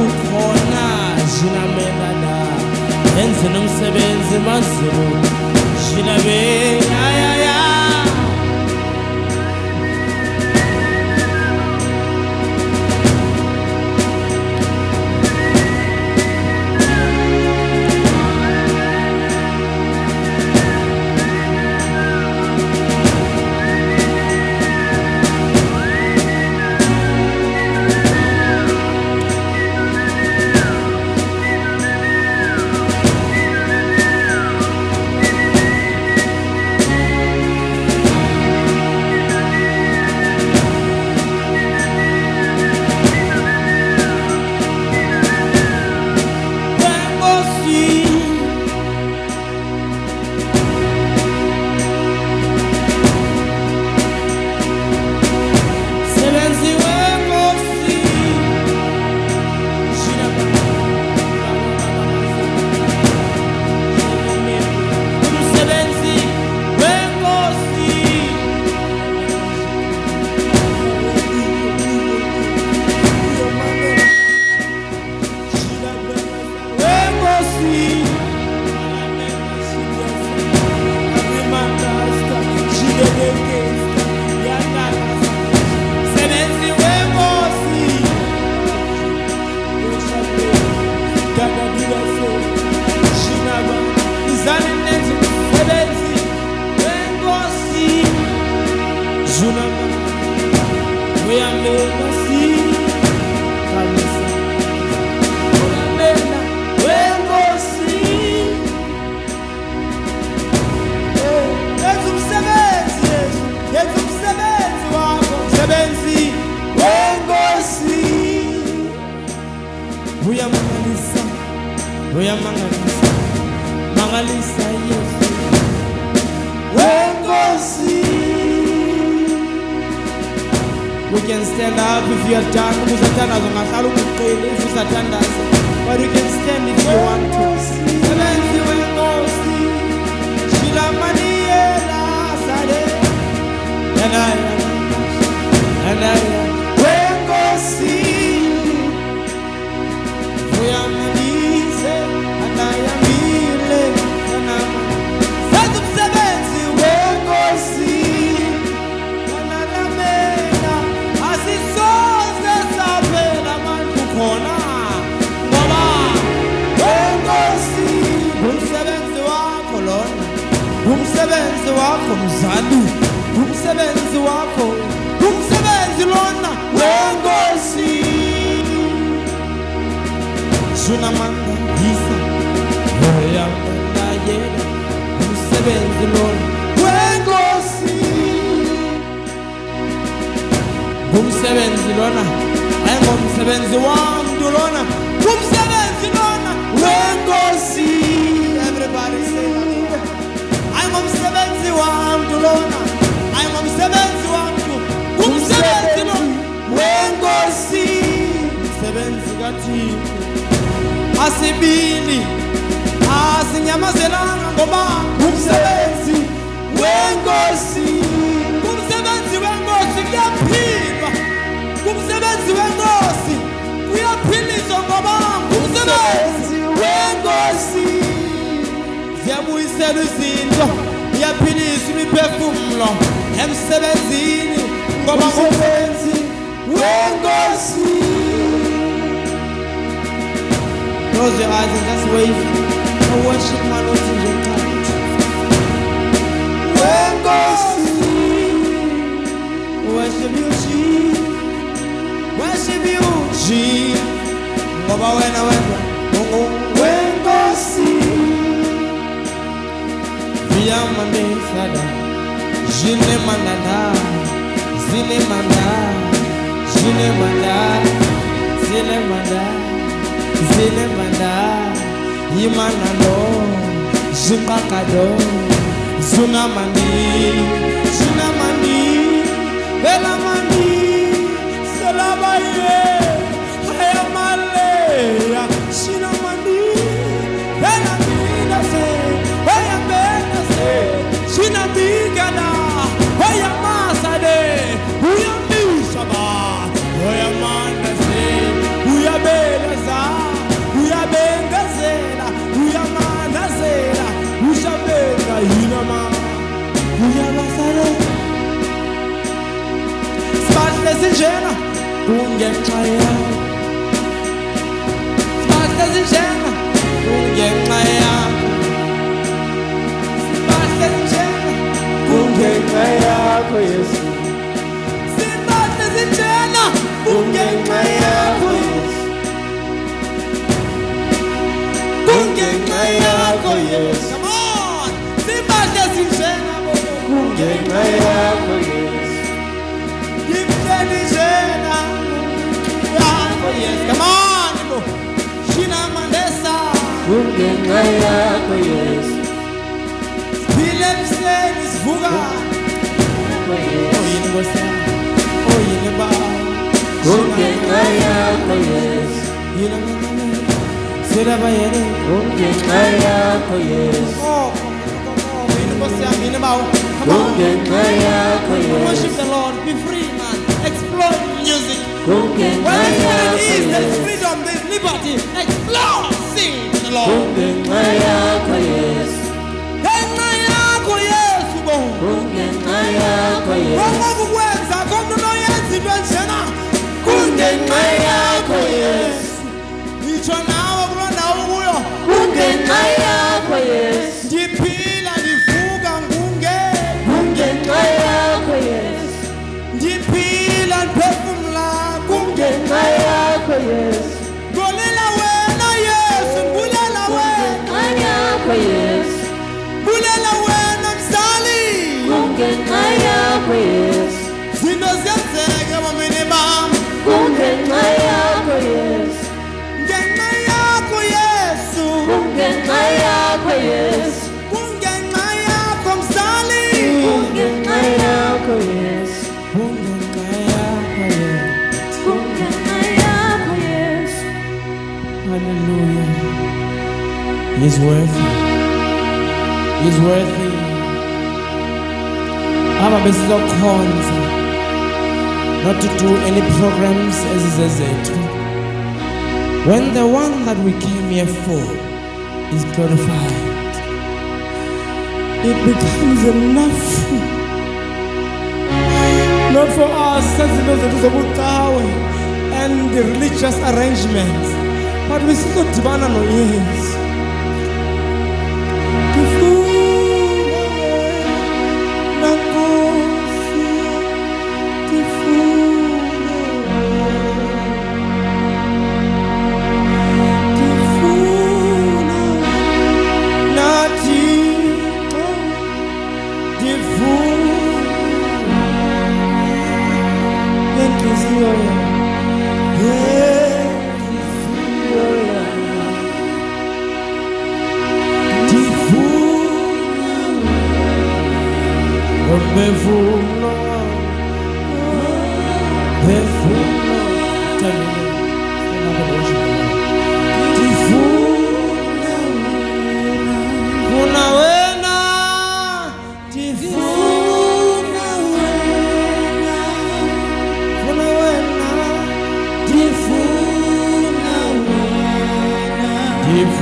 ukhona jinamela enze nomsebenzi mazulu jinabe ayaya Mangalisa Yesu wenkosi. We can stand up if you are done. If you are but you can stand if you want to. Sebenzi wenkosi Shilamaniela Sade Anaya wenkosi Uyamanise Anaya mile Sadu sebenzi wenkosi Analamela Asisoze sapela mantu khona ngoba wenkosi umsebenzi wakho lona umsebenzi wakho mzali umsebenzi wakho umsebenzi lona wenkosi Sunamanda Isa Oyamanda Yena umsebenzi lona wenkosi umsebenzi lona ayingomsebenzi wami lona umsebenzi lona wenkosi. Everybody say that. Ayingomsebenzi wami lona ayingomsebenzi wami umsebenzi lona wenkosi. Umsebenzi kaThixo asibili asinyamazelanga ngoba umsebenzi wenkosi. Umsebenzi wenkosi kuyaphilwa umsebenzi wenkosi kuyaphilizwa ngoba umsebenzi wenkosi ziyabuyisela izinto iyaphilisa imiphefumulo emsebenzini ngoba umsebenzi wenkosi. Close your eyes and just wave and worship my Lord in your time. Wenkosi worship you Jesus, worship you Jesus, ngoba wena wenkosi. Viyamande sada jine mandada zine manda jine manda zine manda zine manda yimanalo zimbakado zunamani zunamani belamani selabaye hayamaleya sinamani belamina se hayamena se sinabigana hayamasade uyamisaba hayamana se uyabela kungenxa yakho. Simahla sinjena kungenxa yakho. Simahla sinjena kungenxa yakho Yesu. Simahla sinjena kungenxa yakho Yesu. Kungenxa yakho Yesu. Come on. Simahla sinjena kungenxa yakho Yesu. Gimtenijena yakho Yesu. Come on. Shina mandesa kungenxa yakho Yesu. Silemseni sivuka oyini Nkosi yami, oyini Baba kungenxa yakho Yesu. Yina Siraba yene kungenxa yakho Yesu. Oyini Nkosi yami, yini Baba kungenxa yakho Yesu. Worship the Lord, be free man, explore music. Kungenxa yakho Yesu. There is freedom, there is liberty. Explore, sing to the Lord. Kungenxa yakho Yesu. Kungenxa yakho Yesu bo. Kungenxa yakho Yesu. Ngokukwenza konke noyenza into enjena. Kungenxa yakho Yesu. Ngitsho nawe kulonda ukuyo. Kungenxa yakho Yesu. Ndiphila ndivuka kungenxa yakho Yesu. Ndiphila ndiphefumula kungenxa yakho Yesu. Ngolela wena Yesu, ngulela wena yakho Yesu. Ngulela wena mzali kungenxa yakho Yesu. Zinto ziyenzeka bomini bami kungenxa yakho Yesu. Ngenxa yakho Yesu. Kungenxa yakho Yesu. Kungenxa yakho mzali kungenxa yakho Yesu. Kungenxa yakho Yesu. Kungenxa yakho Yesu. Hallelujah. He's worthy. He's worthy. Aba besizokhonza not to do any programs ezizezethu. When the one that we came here for is glorified, it becomes enough. Not for us and the religious arrangements, but we still dibana no yes. If